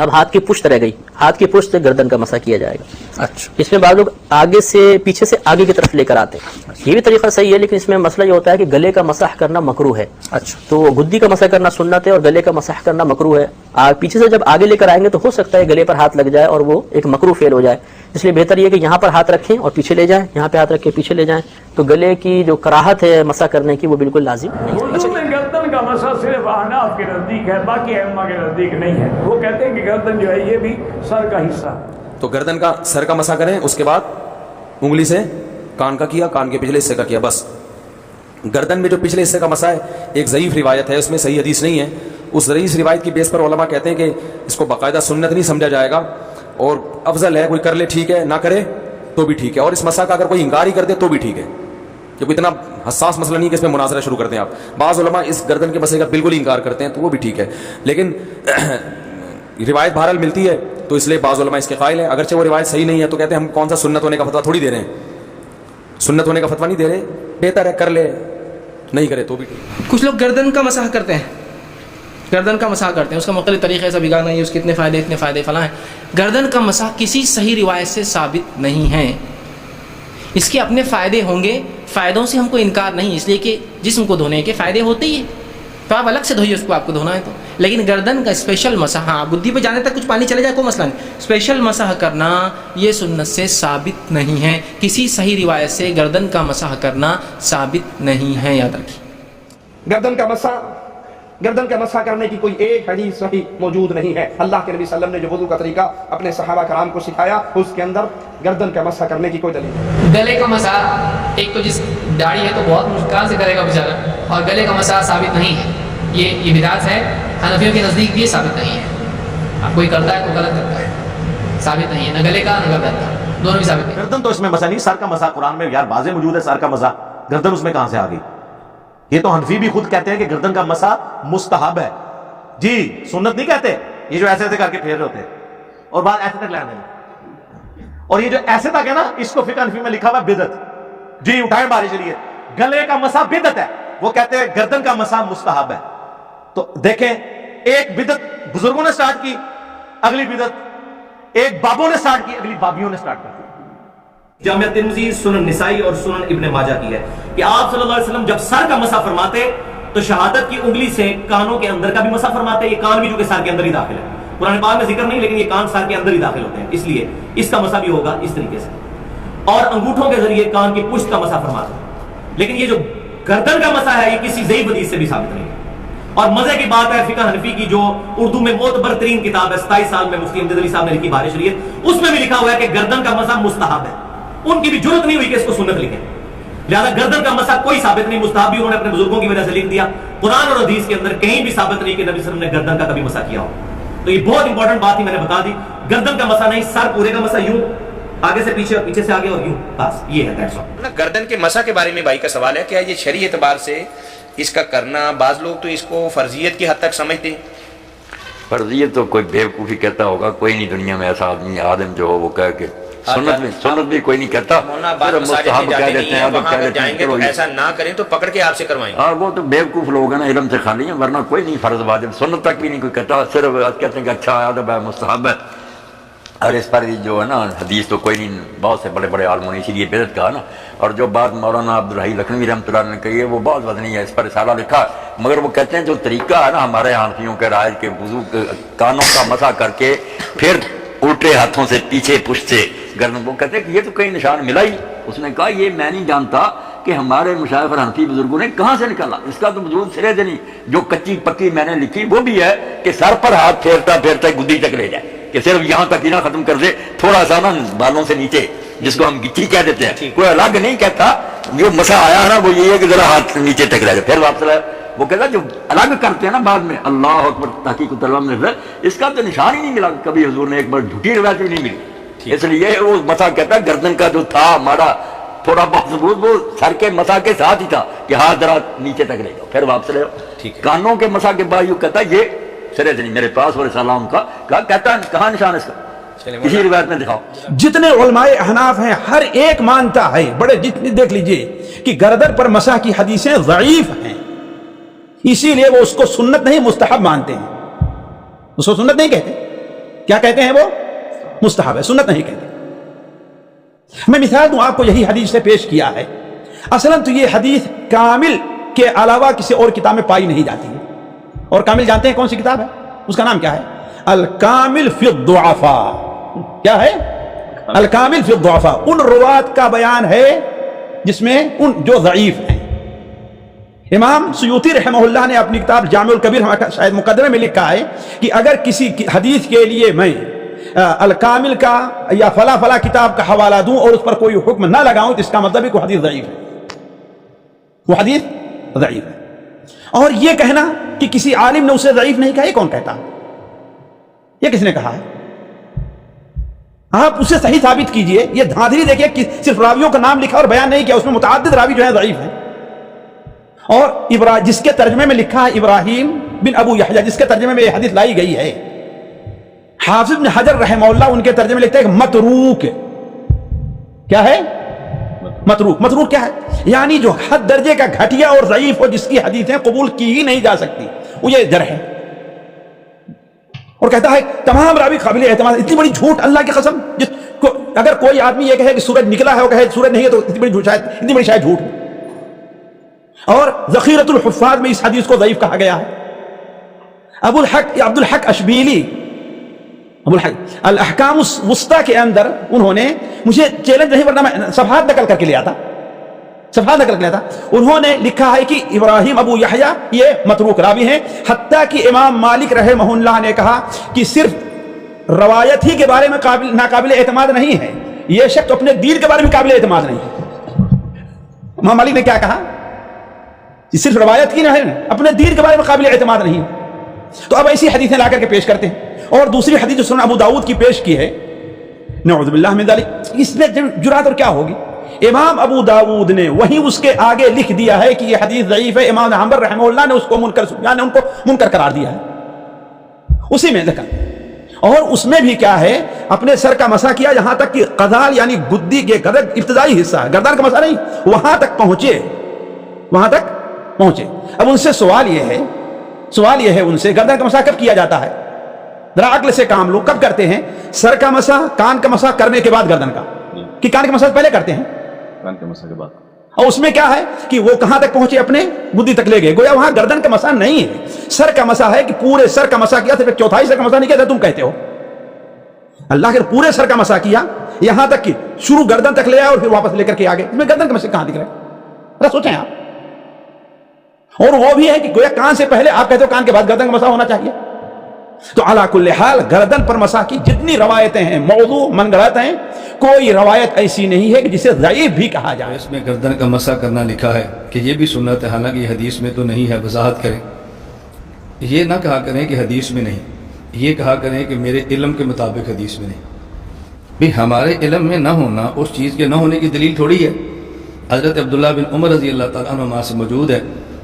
اب ہاتھ کی پشت رہ گئی، ہاتھ کی پشت سے گردن کا مسح کیا جائے گا۔ اچھا اس میں بعض لوگ آگے سے پیچھے سے آگے کی طرف لے کر آتے ہیں، یہ بھی طریقہ صحیح ہے، لیکن اس میں مسئلہ یہ ہوتا ہے کہ گلے کا مسح کرنا مکروہ ہے۔ اچھا تو گدی کا مسح کرنا سنت ہے اور گلے کا مسح کرنا مکروہ ہے۔ پیچھے سے جب آگے لے کر آئیں گے تو ہو سکتا ہے گلے پر ہاتھ لگ جائے اور وہ ایک مکروہ فعل ہو جائے، اس لیے بہتر یہ کہ یہاں پر ہاتھ رکھیں اور پیچھے لے جائیں، یہاں پہ ہاتھ رکھ کے پیچھے لے جائیں، تو گلے کی جو کراہت ہے مسح کرنے کی وہ بالکل لازم نہیں ہے۔ وضو میں گردن کا مسح صرف احناف کے نزدیک ہے، باقی ائمہ کے نزدیک نہیں ہے۔ وہ کہتے ہیں کہ گردن جو ہے یہ بھی سر کا حصہ ہے۔ تو گردن کا سر کا مسح کریں، اس کے بعد انگلی سے کان کا کیا، کان کے پچھلے حصے کا کیا، بس۔ گردن میں جو پچھلے حصے کا مسح ہے ایک ضعیف روایت ہے، اس میں صحیح حدیث نہیں ہے، اس ضعیف روایت کی بیس پر علماء کہتے ہیں کہ اس کو باقاعدہ سنت نہیں سمجھا جائے گا، اور افضل ہے کوئی کر لے ٹھیک ہے، نہ کرے تو بھی ٹھیک ہے، اور اس مسح کا اگر کوئی انکار ہی کر دے تو بھی ٹھیک ہے، کیونکہ اتنا حساس مسئلہ نہیں کہ اس میں مناظرہ شروع کرتے ہیں آپ۔ بعض علماء اس گردن کے مسئلے کا بالکل انکار کرتے ہیں تو وہ بھی ٹھیک ہے، لیکن روایت بہرحال ملتی ہے تو اس لیے بعض علماء اس کے قائل ہیں، اگرچہ وہ روایت صحیح نہیں ہے تو کہتے ہیں ہم کون سا سنت ہونے کا فتویٰ تھوڑی دے رہے ہیں، سنت ہونے کا فتویٰ نہیں دے رہے، بہتر ہے کر لے، نہیں کرے تو بھی ٹھیک۔ کچھ لوگ گردن کا مسح کرتے ہیں، گردن کا مسح کرتے ہیں، اس کا مختلف طریقے سے بگانا ہے، اس کے اتنے فائدے فلاں ہیں۔ گردن کا مسح کسی صحیح روایت سے ثابت نہیں ہے، اس کے اپنے فائدے ہوں گے، فائدوں سے ہم کو انکار نہیں، اس لیے کہ جسم کو دھونے کے فائدے ہوتے ہی ہیں تو آپ الگ سے دھوئیے اس کو، آپ کو دھونا ہے تو۔ لیکن گردن کا اسپیشل مسح، ہاں گدی پہ جانے تک کچھ پانی چلے جائے کوئی مسئلہ نہیں، اسپیشل مسح کرنا یہ سنت سے ثابت نہیں ہے، کسی صحیح روایت سے گردن کا مسح کرنا ثابت نہیں ہے، یاد رکھیے۔ گردن کا مسح کرنے کی کوئی ایک حدیث صحیح موجود نہیں ہے۔ اللہ کے نبی صلی اللہ علیہ وسلم نے جو وضو کا طریقہ اپنے صحابہ کرام کو سکھایا اس کے اندر گردن کا مسح کرنے کی کوئی دلیل نہیں۔ گلے کا مسح، ایک تو جس داڑھی ہے تو بہت مشکل سے کرے گا بیچارہ، اور گلے کا مسح ثابت نہیں ہے، یہ بدعت ہے، حنفیوں کے نزدیک بھی یہ ثابت نہیں ہے، اب کوئی کرتا ہے تو غلط کرتا ہے، ثابت نہیں ہے، نہ گلے کا نہ گردن کا، دونوں بھی ثابت نہیں۔ گردن تو اس میں مسح نہیں، سر کا مسح قرآن میں یار واضح موجود ہے، سر کا مسح، گردن اس میں کہاں سے آ گئی؟ یہ تو حنفی بھی خود کہتے ہیں کہ گردن کا مسح مستحب ہے، جی سنت نہیں کہتے، یہ جو ایسے ایسے کر کے پھیر رہے ہوتے ہیں اور بعد ایسے تک لے آنے، اور یہ جو ایسے تک ہے نا اس کو فقہ حنفی میں لکھا ہوا ہے بدعت، جی اٹھائیں باری چلیے، گلے کا مسح بدعت ہے، وہ کہتے ہیں گردن کا مسح مستحب ہے۔ تو دیکھیں ایک بدعت بزرگوں نے سٹارٹ کی، اگلی بدعت ایک بابوں نے سٹارٹ کی، اگلی بابیوں نے سٹارٹ کی۔ جامعہ ترمذی، سنن نسائی اور سنن ابن ماجہ کی ہے کہ آپ صلی اللہ علیہ وسلم جب سر کا مسح فرماتے تو شہادت کی انگلی سے کانوں کے اندر کا بھی مسح فرماتے، یہ کان بھی جو کہ سر کے اندر ہی داخل ہے، قرآن پاک میں ذکر نہیں لیکن یہ کان سر کے اندر ہی داخل ہوتے ہیں، اس لیے اس کا مسح بھی ہوگا اس طریقے سے، اور انگوٹھوں کے ذریعے کان کی پشت کا مسح فرماتے ہیں۔ لیکن یہ جو گردن کا مسح ہے یہ کسی ضعیف حدیث سے بھی ثابت نہیں ہے، اور مزے کی بات ہے فقہ حنفی کی جو اردو میں معتبر ترین کتاب ہے 27 سال میں مفتی امجد علی صاحب نے لکھی بہار شریعت، اس میں بھی لکھا ہوا ہے کہ گردن کا مسح مستحب ہے، ان کی بھی جرت نہیں ہوئی کہ اس کو سنت لکھیں، لہذا گردن کا مسح کوئی ثابت نہیں، مستحب بھی انہوں نے اپنے بزرگوں کی وجہ سے لکھ دیا، قرآن اور حدیث کے اندر کہیں بھی ثابت نہیں کہ نبی صلی اللہ علیہ وسلم نے گردن کا کبھی مسح کیا ہو۔ تو یہ بہت امپورٹنٹ بات ہی میں نے بتا دی، گردن کا مسح نہیں، سر پورے کا مسح، یوں آگے سے پیچھے اور پیچھے سے آگے اور یوں، بس یہ ہے that's all۔ گردن کے مسح کے بارے میں بھائی کا سوال ہے، کیا یہ شرعی اعتبار سے اس کا کرنا، بعض لوگ تو اس کو فرضیت کی حد تک سمجھتے ہیں؟ فرضیت تو کوئی بیوقوفی کہتا ہوگا، کوئی نہیں دنیا میں ایسا آدمی آدم جو ہو وہ کہہ کے سنت بھی کوئی نہیں کہتا، مستحب کہہ دیتے ہیں، وہاں اگر جائیں گے تو ایسا نہ کریں تو پکڑ کے آپ سے کروائیں گے۔ اور وہ تو بیوقوف لوگ ہیں نا، علم سے خالی ہیں، ورنہ کوئی نہیں فرض واجب سنت تک بھی نہیں کوئی کہتا، صرف کہتے ہیں کہ اچھا ادب ہے، مستحب ہے، اور اس پر جو ہے نا حدیث تو کوئی نہیں، بہت سے بڑے بڑے عالموں نے اسی لیے بدعت کہا نا، اور جو بات مولانا عبدالحی لکھنوی رحمۃ اللہ نے کہی ہے وہ بہت وزنی ہے، اس پر رسالہ لکھا، مگر وہ کہتے ہیں جو طریقہ ہے نا ہمارے حنفیوں کے رائج کے وضو کانوں کا مسح کر کے پھر الٹے ہاتھوں سے پیچھے پشت سے گردن، وہ کہتے ہیں کہ یہ تو کہیں نشان ملا ہی، اس نے کہا یہ میں نہیں جانتا کہ ہمارے مشائخ اور حنفی بزرگوں نے کہاں سے نکالا، اس کا تو وجود سرے سے نہیں، جو کچی پکی میں نے لکھی وہ بھی ہے کہ سر پر ہاتھ پھیرتا پھیرتا گدی تک لے جائے، کہ صرف یہاں تک ہی نہ ختم کر دے، تھوڑا سا نا بالوں سے نیچے، جس کو ہم گچی کہہ دیتے ہیں، کوئی الگ نہیں کہتا، جو مسح آیا ہے نا وہ یہ ہے کہ ذرا ہاتھ نیچے تک لے جائے، پھر واپس لائے، وہ کہتا جو الگ کرتے ہیں نا بعد میں اللہ اکبر تحقیق الطلبہ میں، اس کا تو نشان ہی نہیں ملا کبھی، حضور نے ایک بار جھوٹی روایت بھی نہیں ملی، اس لیے وہ مسح کہتا ہے گردن کا جو تھا ہمارا تھوڑا بہت ثبوت وہ سر کے مسح کے ساتھ ہی تھا کہ ہاتھ ذرا نیچے تک لے جاؤ پھر واپس لے جاؤ، کانوں کے مسح کے بعد یوں کہتا ہے یہ سرے سے نہیں، میرے پاس اور سلام کا کہتا ہے کہاں نشان اس کا، کسی روایت میں دکھاؤ۔ جتنے علماء احناف ہیں ہر ایک مانتا ہے، بڑے جتنے دیکھ لیجئے کہ گردن پر مسح کی حدیثیں ضعیف ہیں، اسی لیے وہ اس کو سنت نہیں مستحب مانتے ہیں، اس کو سنت نہیں کہتے، کیا کہتے ہیں وہ؟ مستحب ہے، سنت نہیں کہتے. میں مثال دوں آپ کو، یہی حدیث سے پیش کیا ہے. اصلاً تو یہ حدیث کامل کے علاوہ کسی اور کتاب میں پائی نہیں جاتی ہے. اور کامل جانتے ہیں کون سی کتاب ہے؟ اس کا نام کیا ہے؟ الکامل فی الضعفاء. کیا ہے؟ الکامل فی الضعفاء. ان روات کا بیان ہے جس میں ان جو ضعیف ہیں. امام سیوطی رحمہ اللہ نے اپنی کتاب جامع الکبیر شاید مقدمے میں لکھا ہے کہ اگر کسی حدیث کے لیے میں الکامل کا یا فلاں فلاں کتاب کا حوالہ دوں اور اس پر کوئی حکم نہ لگاؤں تو اس کا مطلب ہے کہ وہ حدیث ضعیف ہے. وہ حدیث ضعیف ہے. اور یہ کہنا کہ کسی عالم نے اسے ضعیف نہیں کہا، یہ کون کہتا؟ یہ کس نے کہا ہے؟ آپ اسے صحیح ثابت کیجئے. یہ دھاندلی دیکھیے کہ صرف راویوں کا نام لکھا اور بیان نہیں کیا، اس میں متعدد راوی جو ہیں ضعیف ہیں. اور جس کے ترجمے میں لکھا ہے ابراہیم بن ابو یحییٰ، جس کے ترجمے میں یہ حدیث لائی گئی ہے، حافظ بن حجر رحمہ اللہ ان کے ترجمے میں لکھتا ہے کہ متروک. کیا ہے؟ متروک. متروک کیا ہے؟ یعنی جو حد درجے کا گھٹیا اور ضعیف ہو، جس کی حدیثیں قبول کی ہی نہیں جا سکتی، وہ یہ جرح ہے. اور کہتا ہے تمام راوی قابل اعتماد. اتنی بڑی جھوٹ، اللہ کی قسم. اگر کوئی آدمی یہ کہے کہ سورج نکلا ہے اور کہے سورج نہیں ہے تو اتنی بڑی شاید جھوٹ. اور ذخیرۃ الحفاظ میں اس حدیث کو ضعیف کہا گیا ہے. عبد الحق اشبیلی، ابو الحق الاحکام الوسطی کے اندر انہوں نے، مجھے چیلنج نہیں ورنہ میں صفحات نقل کر کے لیا تھا، انہوں نے لکھا ہے کہ ابراہیم ابو یحییٰ یہ متروک راوی ہیں. حتیٰ کہ امام مالک رحمہ اللہ نے کہا کہ صرف روایت ہی کے بارے میں ناقابل اعتماد نہیں ہے، یہ شخص اپنے دین کے بارے میں قابل اعتماد نہیں ہے. امام مالک نے کیا کہا؟ صرف روایت کی نہیں، اپنے دین کے بارے میں قابل اعتماد نہیں. تو اب ایسی حدیثیں لا کر کے پیش کرتے ہیں. اور دوسری حدیث جو سنن ابو داؤد کی پیش کی ہے، نعوذ باللہ من ذلک، اس میں جرات اور کیا ہوگی. امام ابو داؤد نے وہی اس کے آگے لکھ دیا ہے کہ یہ حدیث ضعیف ہے. امام حنبل رحمہ اللہ نے اس کو منکر قرار دیا ہے. اسی میں دیکھا، اور اس میں بھی کیا ہے، اپنے سر کا مسح کیا یہاں تک کہ قذال یعنی گدی کے ابتدائی حصہ ہے، گردن کا مسح نہیں، وہاں تک پہنچے. اب ان سے سوال یہ ہے ان سے، گردن کا مسح کب کیا جاتا ہے؟ ذرا عقل سے کام لو. کب کرتے ہیں؟ سر کا مسح، کان کا مسح کرنے کے بعد گردن کا، کہ کان کا مسح پہلے کرتے ہیں؟ کان کے مسح کے بعد. اور اس میں کیا ہے کہ وہ کہاں تک پہنچے؟ اپنے گدی تک لے گئے. گویا وہاں گردن کا مسح نہیں ہے، سر کا مسح ہے کہ پورے سر کا مسح کیا. صرف ایک چوتھائی سر کا مسح نہیں کیا تم کہتے ہو. اللہ کے پورے سر کا مسح کیا یہاں تک کہ شروع گردن تک لے آئے اور پھر واپس لے کر کے آگے. اس میں گردن کا مسح کہاں دکھ رہا ہے؟ ذرا سوچیں آپ. اور وہ بھی ہے کہ گویا کان سے پہلے آپ کہتے ہو کان کے بعد گردن کا مسح ہونا چاہیے. تو علی کل حال گردن پر مسح کی جتنی روایتیں ہیں موضوع من گڑت ہیں، کوئی روایت ایسی نہیں ہے کہ جسے ضعیف بھی کہا جائے. اس میں گردن کا مسح کرنا لکھا ہے کہ یہ بھی سنت ہے، حالانکہ یہ حدیث میں تو نہیں ہے. وضاحت کریں، یہ نہ کہا کریں کہ حدیث میں نہیں، یہ کہا کریں کہ میرے علم کے مطابق حدیث میں نہیں. بھی ہمارے علم میں نہ ہونا اس چیز کے نہ ہونے کی دلیل تھوڑی ہے. حضرت عبداللہ بن عمر رضی اللہ تعالیٰ عنہ سے موجود ہے،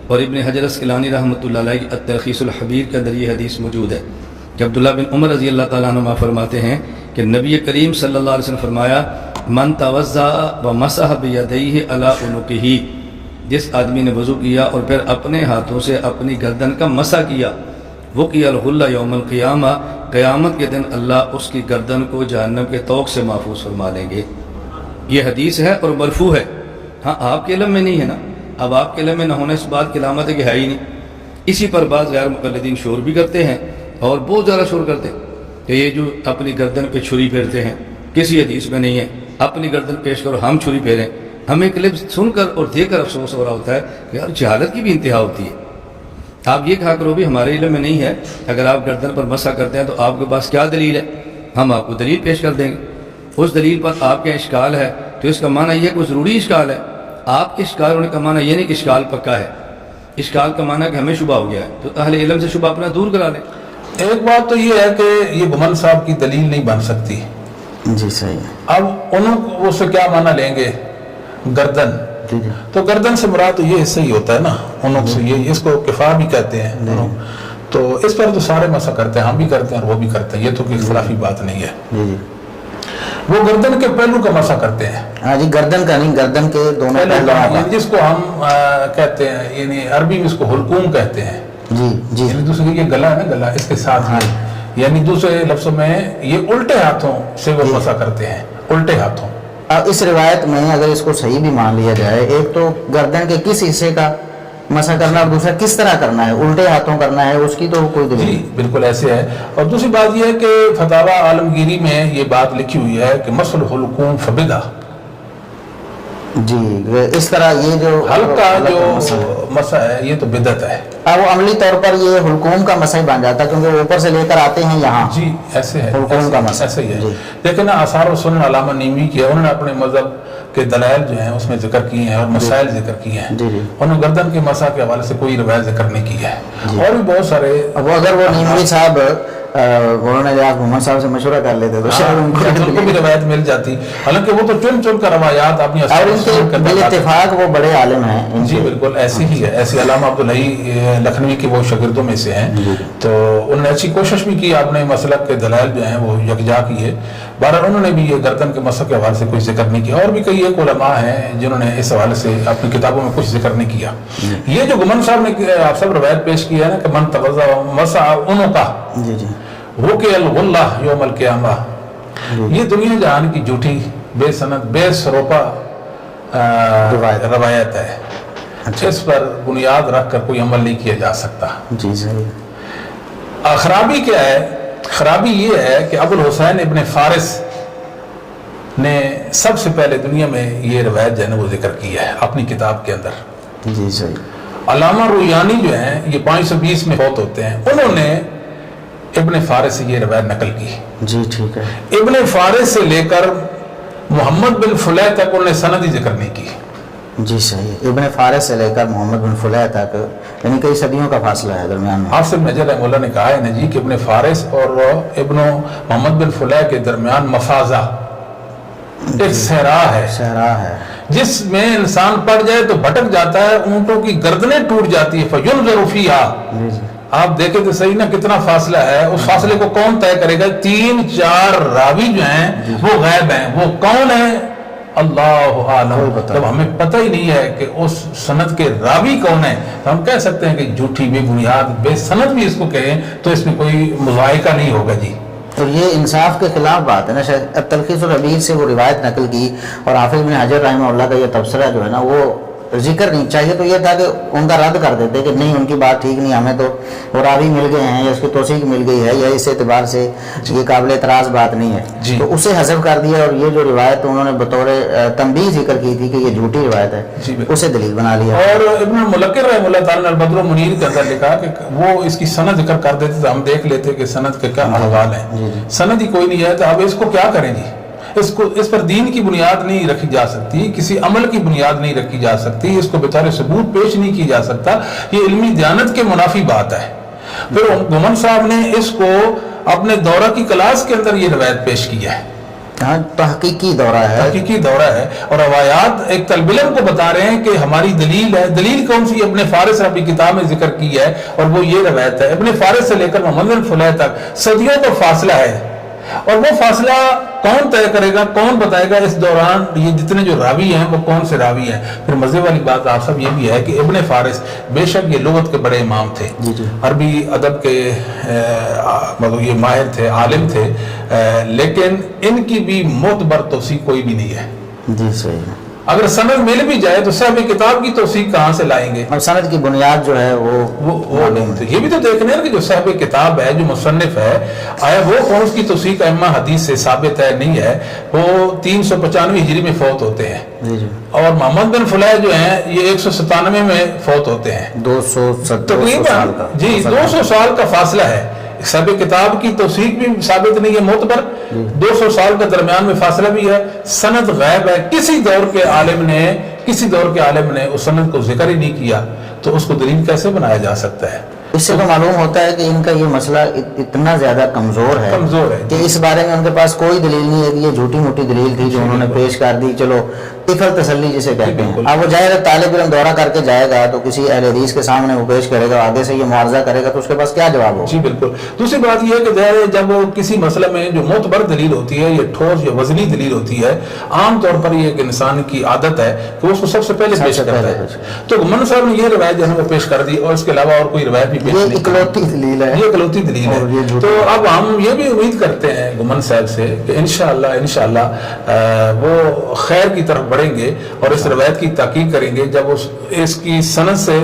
اور ابن حجر اسقلانی رحمۃ اللہ علیہ کی التلخیص الحبیر کے اندر یہ حدیث موجود ہے کہ عبداللہ بن عمر رضی اللہ تعالیٰ عنہ فرماتے ہیں کہ نبی کریم صلی اللہ علیہ وسلم فرمایا، من توضأ ومسح بیدیہ علی عنقہ، جس آدمی نے وضو کیا اور پھر اپنے ہاتھوں سے اپنی گردن کا مسح کیا، وقی الغلہ یوم القیامہ، قیامت کے دن اللہ اس کی گردن کو جہنم کے طوق سے محفوظ فرما لیں گے. یہ حدیث ہے اور مرفوع ہے. ہاں آپ کے علم میں نہیں ہے نا. اب آپ کے علم میں نہ ہونے اس بات کی علامت ہے کہ ہے ہی نہیں. اسی پر بعض غیر مقلدین شور بھی کرتے ہیں اور بہت زیادہ شور کرتے ہیں کہ یہ جو اپنی گردن پہ چھری پھیرتے ہیں کسی حدیث میں نہیں ہے. اپنی گردن پیش کرو ہم چھری پھیریں. ہمیں کلپ سن کر اور دیکھ کر افسوس ہو رہا ہوتا ہے کہ یار جہالت کی بھی انتہا ہوتی ہے. آپ یہ کہا کرو بھی ہمارے علم میں نہیں ہے. اگر آپ گردن پر مسح کرتے ہیں تو آپ کے پاس کیا دلیل ہے؟ ہم آپ کو دلیل پیش کر دیں گے. اس دلیل پر آپ کا اشکال ہے تو اس کا معنی یہ کوئی ضروری اشکال ہے. آپ کے اشکال ہونے کا معنی یہ نہیں کہ اشکال پکا ہے. اشکال کا معنی کہ ہمیں شبہ ہو گیا ہے تو اہل علم سے شبہ اپنا دور کرا لیں. ایک بات تو یہ ہے کہ یہ گھمن صاحب کی دلیل نہیں بن سکتی. جی صحیح. اب انہوں وہ سے کیا معنی لیں گے؟ گردن. تو گردن سے مراد تو یہ حصہ ہی ہوتا ہے نا انہوں سے. یہ اس کو کفا بھی کہتے ہیں. تو اس پر تو سارے مسح کرتے ہیں، ہم بھی کرتے ہیں اور وہ بھی کرتے ہیں. یہ تو کوئی اختلافی بات نہیں ہے. وہ گردن کے پہلو کا مسح کرتے ہیں. ہاں جی، گردن کا نہیں، گردن کے دونوں پہلو، جس کو ہم کہتے ہیں یعنی عربی میں اس کو حلقوم کہتے ہیں. جی جی. یعنی دوسرے یہ گلا ہے نا، گلا اس کے ساتھ یعنی دوسرے لفظوں میں یہ الٹے ہاتھوں سے وہ مسا کرتے ہیں، الٹے ہاتھوں. اس روایت میں اگر اس کو صحیح بھی مان لیا جائے، ایک تو گردن کے کس حصے کا مسح کرنا اور دوسرا کس طرح کرنا ہے، الٹے ہاتھوں کرنا ہے، اس کی تو کوئی دلیل جی بالکل ایسے ہے. اور دوسری بات یہ ہے کہ فتاوی عالمگیری میں یہ بات لکھی ہوئی ہے کہ مسح الحلقوم فبدعہ. جی اس طرح یہ جو حلق کا جو مسح ہے یہ تو بدعت ہے. وہ عملی طور پر یہ حلقوم کا مسح بن جاتا ہے، کیونکہ اوپر سے لے کر آتے ہیں یہاں. جی ایسے ہے، حلقوم کا مسح ایسے ہی ہے. دیکھیں نا آثار و سنن علامہ نیمی کی ہے، انہوں نے اپنے مذہب کے دلائل جو ہیں اس میں ذکر کیے ہیں اور مسائل ذکر کیے ہیں. انہوں نے گردن کے مسح کے حوالے سے کوئی روایت ذکر نہیں کی ہے. اور بھی بہت سارے وہ اگر وہ نیمی صاحب انہوں نے محمد صاحب سے مشورہ کر لیتے تو شاید ان کو بھی روایت مل جاتی. حالانکہ وہ تو چن چن کر روایات اپنی اور ان کے بال اتفاق وہ بڑے عالم ہیں. جی بالکل ایسی ہی ہے. ایسے علامہ عبدالحی لکھنوی کے وہ شاگردوں میں سے ہیں. تو انہوں نے اچھی کوشش بھی کی، اپنے مسلک کے دلائل جو ہیں وہ یکجا کیے. بہرحال انہوں نے بھی یہ گردن کے مسح کے حوالے سے کوئی ذکر نہیں کیا. اور بھی کئی ایک علماء ہیں جنہوں نے اس حوالے سے اپنی کتابوں میں کچھ ذکر نہیں کیا. یہ جو گمن صاحب نے آپ سب روایت پیش کی ہے نا کہ من توضا مسح عنقہ وقع الغلہ یوم القیامہ، یہ دنیا جہان کی جھوٹی بے سند بے سروپا روایت ہے. اس پر بنیاد رکھ کر کوئی عمل نہیں کیا جا سکتا. جی صحیح. خرابی کیا ہے؟ خرابی یہ ہے کہ ابو الحسین ابن فارس نے سب سے پہلے دنیا میں یہ روایت جو ہے نا وہ ذکر کی ہے اپنی کتاب کے اندر. جی صحیح. علامہ رویانی جو ہیں یہ 520 میں فوت ہوتے ہیں، انہوں نے ابن فارس سے یہ روایت نقل کی. جی ٹھیک ہے. ابن فارس سے لے کر محمد بن فلیح تک انہوں نے سند ہی ذکر نہیں کی. جی صحیح. ابن فارس سے لے کر محمد بن فلیح تک یعنی کئی صدیوں کا فاصلہ ہے درمیان میں. حافظ نجر رحمہ اللہ نے کہا ہے نا جی کہ ابن فارس اور ابن محمد بن فلیح کے درمیان مفازہ ایک صحرا ہے. صحرا ہے جس میں انسان پڑ جائے تو بھٹک جاتا ہے، اونٹوں کی گردنیں ٹوٹ جاتی ہے. فَيُنْظَرُ فِيهَا. آپ دیکھیں تو صحیح نا کتنا فاصلہ ہے. اس فاصلے کو کون طے کرے گا؟ 3-4 راوی جو ہیں وہ غیب ہیں. وہ کون ہیں؟ اللہ عالم. جب ہمیں پتہ ہی نہیں ہے کہ اس سند کے راوی کون ہیں تو ہم کہہ سکتے ہیں کہ جھوٹی بے بنیاد بے سند بھی اس کو کہیں تو اس میں کوئی مذائقہ نہیں ہوگا. جی تو یہ انصاف کے خلاف بات ہے نا. شاید تلخیص الحبیر سے وہ روایت نقل کی اور حافظ بن حجر رحمہ اللہ کا یہ تبصرہ جو ہے نا وہ ذکر نہیں چاہیے تو یہ تھا کہ ان کا رد کر دیتے کہ نہیں ان کی بات ٹھیک نہیں، ہمیں تو وہ راوی مل گئے ہیں یا اس کی توثیق مل گئی ہے یا اس اعتبار سے یہ قابل اعتراض بات نہیں ہے. تو اسے حذف کر دیا اور یہ جو روایت انہوں نے بطور تنبیہ ذکر کی تھی کہ یہ جھوٹی روایت ہے اسے دلیل بنا لیا. اور ابن الملکر رحمہ اللہ تعالیٰ نے البدر المنیر کے اندر لکھا کہ وہ اس کی سند ذکر کر دیتے تو ہم دیکھ لیتے کہ سند کے کیا احوال ہیں. سند ہی کوئی نہیں ہے تو اب اس کو کیا کریں جی؟ اس پر دین کی بنیاد نہیں رکھی جا سکتی، کسی عمل کی بنیاد نہیں رکھی جا سکتی، اس کو بیچارے ثبوت پیش نہیں کی جا سکتا. یہ علمی دیانت کے منافی بات ہے. پھر گمن صاحب نے اس کو اپنے دورہ کی کلاس کے اندر یہ روایت پیش کی ہے. تحقیقی دورہ ہے. تحقیقی دورہ ہے اور روایات ایک طالب علم کو بتا رہے ہیں کہ ہماری دلیل ہے. دلیل کون سی؟ ابن فارس نے اپنی کتاب میں ذکر کی ہے اور وہ یہ روایت ہے. ابن فارس سے لے کر محمد بن فلیح تک صدیوں کا فاصلہ ہے اور وہ فاصلہ کون طے کرے گا، کون بتائے گا اس دوران یہ جتنے جو راوی ہیں وہ کون سے راوی ہیں. پھر مزے والی بات آپ سب یہ بھی ہے کہ ابن فارس بے شک یہ لغت کے بڑے امام تھے، عربی ادب کے مطلب یہ ماہر تھے، عالم تھے، لیکن ان کی بھی معتبر توثیق کوئی بھی نہیں ہے. جی صحیح. اگر سند مل بھی جائے تو صاحب کتاب کی توثیق کہاں سے لائیں گے؟ اور سند کی بنیاد جو ہے وہ نہیں. تو یہ بھی تو دیکھنے ہیں کہ جو صاحب کتاب ہے، جو مصنف ہے، آیا وہ کون اس کی توثیق ائمہ حدیث سے ثابت ہے نہیں ہے. وہ 395 ہجری میں فوت ہوتے ہیں اور محمد بن فلیح جو ہیں یہ 197 میں فوت ہوتے ہیں. 200 تقریباً جی 200 سال کا فاصلہ ہے. سب کتاب کی توثیق بھی ثابت نہیں ہے معتبر. 200 سال کا درمیان میں فاصلہ بھی ہے. سند غیب ہے. کسی دور کے عالم نے اس سند کو ذکر ہی نہیں کیا تو اس کو دلیل کیسے بنایا جا سکتا ہے؟ اس سے تو معلوم ہوتا ہے کہ ان کا یہ مسئلہ اتنا زیادہ کمزور ہے کہ اس بارے میں ان کے پاس کوئی دلیل نہیں ہے کہ یہ جھوٹی موٹی دلیل تھی جو انہوں نے پیش کر دی. چلو طفل تسلی جسے کہتے ہیں. اب وہ جائے گا طالب علم دورہ کر کے جائے گا تو کسی اہل حدیث کے سامنے وہ پیش کرے گا، آگے سے یہ معارضہ کرے گا تو اس کے پاس کیا جواب ہو؟ جی بالکل. دوسری بات یہ ہے کہ جب کسی مسئلہ میں جو معتبر دلیل ہوتی ہے، یہ ٹھوس یا وزنی دلیل ہوتی ہے، عام طور پر یہ ایک انسان کی عادت ہے کہ وہ اس کو سب سے پہلے پیش کرتا ہے. تو گمن صاحب نے یہ روایت جو ہے وہ پیش کر دی اور اس کے علاوہ اور کوئی روایت بھی بھی پیش یہ نہیں اکلوتی دلیل ہے، یہ اکلوتی دلیل ہے. تو اب ہم یہ بھی امید کرتے ہیں گمن صاحب سے کہ انشاءاللہ وہ خیر کی طرف بڑھیں گے اور اس روایت کی تحقیق کریں گے. جب اس کی سند سے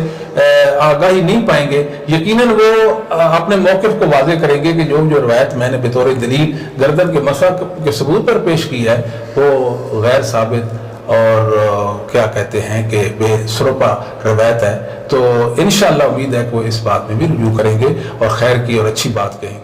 آگاہی نہیں پائیں گے یقیناً وہ اپنے موقف کو واضح کریں گے کہ جو روایت میں نے بطور دلیل گردن کے مسح کے ثبوت پر پیش کی ہے وہ غیر ثابت اور کیا کہتے ہیں کہ بے سروپا روایت ہے. تو انشاءاللہ امید ہے کہ وہ اس بات میں بھی رجوع کریں گے اور خیر کی اور اچھی بات کہیں گے.